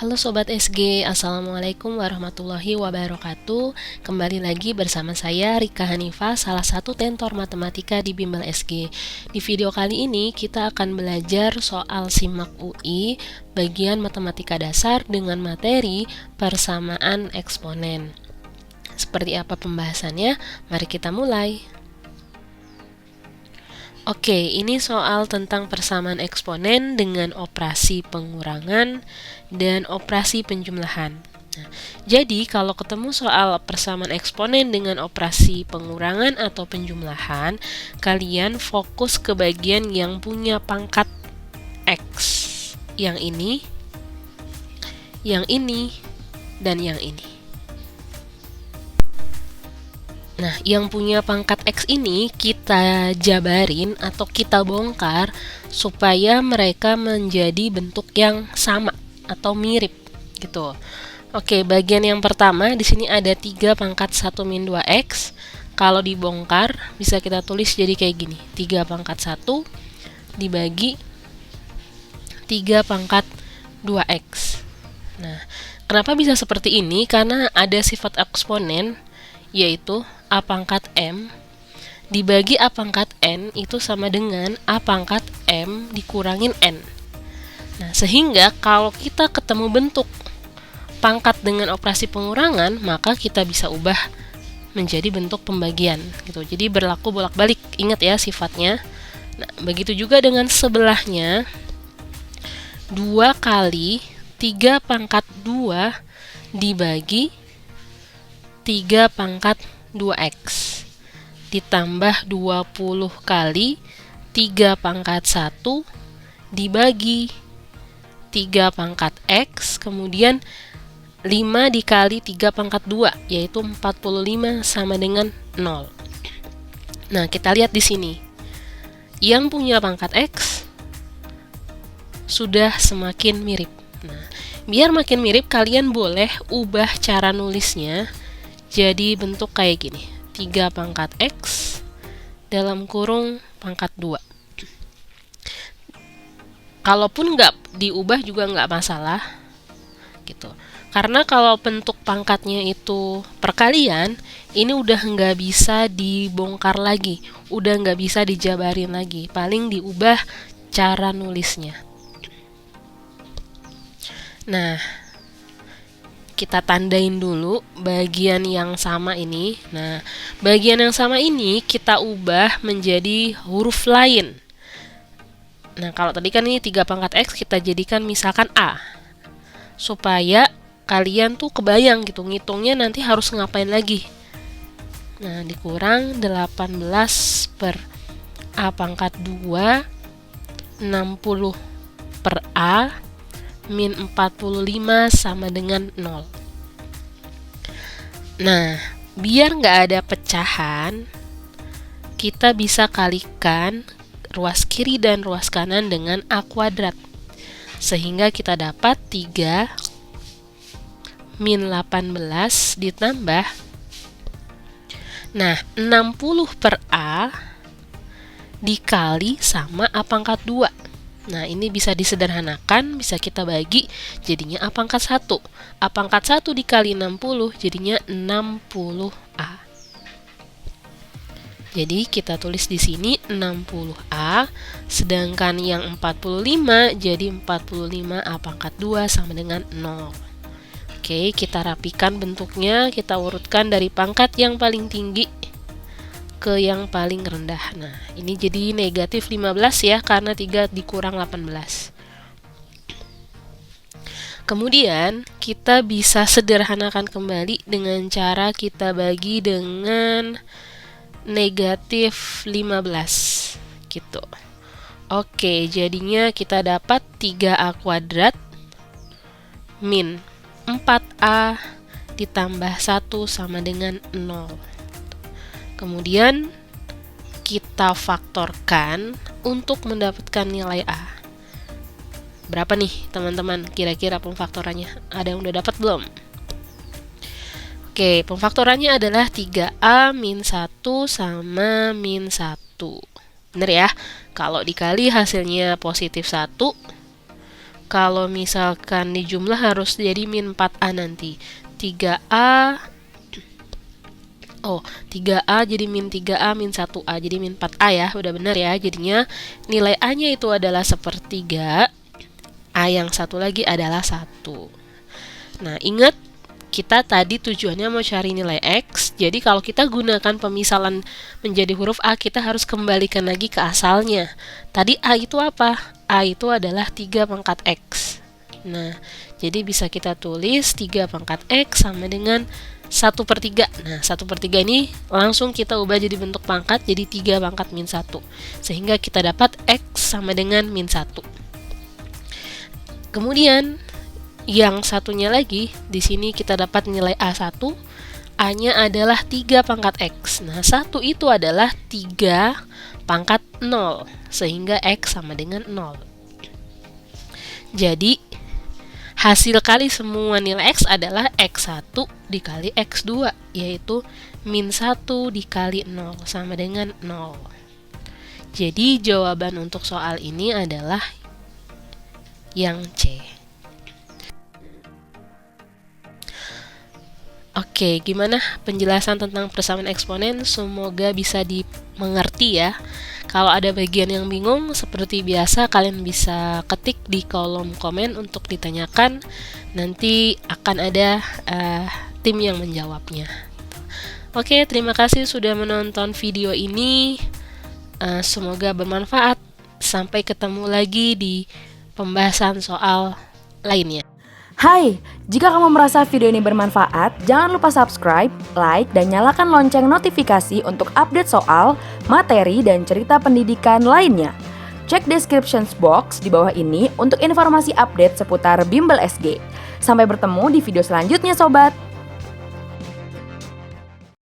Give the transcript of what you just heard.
Halo Sobat SG, Assalamualaikum warahmatullahi wabarakatuh. Kembali lagi bersama saya Rika Hanifah, salah satu tentor matematika di Bimbel SG. Di video kali ini kita akan belajar soal SIMAK UI bagian matematika dasar dengan materi persamaan eksponen. Seperti apa pembahasannya? Mari kita mulai. Oke, ini soal tentang persamaan eksponen dengan operasi pengurangan dan operasi penjumlahan. Nah, jadi kalau ketemu soal persamaan eksponen dengan operasi pengurangan atau penjumlahan, kalian fokus ke bagian yang punya pangkat X. Yang ini, dan yang ini. Nah, yang punya pangkat X ini kita jabarin atau kita bongkar supaya mereka menjadi bentuk yang sama atau mirip gitu. Oke, bagian yang pertama di sini ada 3 pangkat 1 min 2x. Kalau dibongkar bisa kita tulis jadi kayak gini. 3 pangkat 1 dibagi 3 pangkat 2x. Nah, kenapa bisa seperti ini? Karena ada sifat eksponen yaitu A pangkat M dibagi A pangkat N itu sama dengan A pangkat M dikurangin N. Nah, sehingga kalau kita ketemu bentuk pangkat dengan operasi pengurangan, maka kita bisa ubah menjadi bentuk pembagian gitu. Jadi berlaku bolak-balik, ingat ya sifatnya. Nah, begitu juga dengan sebelahnya. 2 kali 3 pangkat 2 dibagi 3 pangkat 2x ditambah 20 kali 3 pangkat 1 dibagi 3 pangkat x, kemudian 5 dikali 3 pangkat 2 yaitu 45 sama dengan 0. Nah, kita lihat di sini. Yang punya pangkat x sudah semakin mirip. Nah, biar makin mirip kalian boleh ubah cara nulisnya jadi bentuk kayak gini, 3 pangkat X dalam kurung pangkat 2. Kalaupun nggak diubah juga nggak masalah gitu. Karena kalau bentuk pangkatnya itu perkalian, ini udah nggak bisa dibongkar lagi, udah nggak bisa dijabarin lagi, paling diubah cara nulisnya. Nah, kita tandain dulu bagian yang sama ini. Nah, bagian yang sama ini kita ubah menjadi huruf lain. Nah, kalau tadi kan ini 3 pangkat X, kita jadikan misalkan A. Supaya kalian tuh kebayang gitu, ngitungnya nanti harus ngapain lagi. Nah, dikurang 18 per A pangkat 2, 60 per A, min 45 sama dengan 0. Nah, biar nggak ada pecahan, kita bisa kalikan ruas kiri dan ruas kanan dengan A kuadrat. Sehingga kita dapat 3 min 18 ditambah, nah 60 per A dikali sama A pangkat 2. Nah, ini bisa disederhanakan, bisa kita bagi jadinya A pangkat 1. A pangkat 1 dikali 60 jadinya 60A. Jadi kita tulis di sini 60A, sedangkan yang 45 jadi 45 A pangkat 2 sama dengan 0. Oke, kita rapikan bentuknya, kita urutkan dari pangkat yang paling tinggi ke yang paling rendah. Nah, ini jadi negatif 15 ya, karena 3 dikurang 18. Kemudian, kita bisa sederhanakan kembali dengan cara kita bagi dengan negatif 15 gitu. Oke, jadinya kita dapat 3A kuadrat min 4A ditambah 1 sama dengan 0. Kemudian kita faktorkan untuk mendapatkan nilai A. Berapa nih teman-teman kira-kira pemfaktorannya? Ada yang udah dapat belum? Oke, pemfaktorannya adalah 3A min 1 sama min 1. Bener ya? Kalau dikali hasilnya positif 1, Kalau misalkan di jumlah harus jadi min 4A nanti. 3A 3A jadi min 3A min 1A jadi min 4A ya, udah benar ya. Jadinya nilai A-nya itu adalah sepertiga, A yang satu lagi adalah 1. Nah, ingat kita tadi tujuannya mau cari nilai X, jadi kalau kita gunakan pemisalan menjadi huruf A, kita harus kembalikan lagi ke asalnya. Tadi A itu apa? A itu adalah 3 pangkat X. Nah, jadi bisa kita tulis 3 pangkat X sama dengan 1/3. Nah, 1/3 ini langsung kita ubah jadi bentuk pangkat, jadi 3 pangkat min 1. Sehingga kita dapat X sama dengan min 1. Kemudian, yang satunya lagi, di sini kita dapat nilai A1. A-nya adalah 3 pangkat X. Nah, 1 itu adalah 3 pangkat 0. Sehingga X sama dengan 0. Jadi, hasil kali semua nilai X adalah X1 dikali X2, yaitu min 1 dikali 0 sama dengan 0. Jadi jawaban untuk soal ini adalah yang C. Oke, gimana penjelasan tentang persamaan eksponen? Semoga bisa dimengerti ya. Kalau ada bagian yang bingung, seperti biasa kalian bisa ketik di kolom komen untuk ditanyakan. Nanti akan ada tim yang menjawabnya. Oke, terima kasih sudah menonton video ini. Semoga bermanfaat. Sampai ketemu lagi di pembahasan soal lainnya. Hai, jika kamu merasa video ini bermanfaat, jangan lupa subscribe, like, dan nyalakan lonceng notifikasi untuk update soal, materi, dan cerita pendidikan lainnya. Cek description box di bawah ini untuk informasi update seputar Bimbel SG. Sampai bertemu di video selanjutnya, sobat!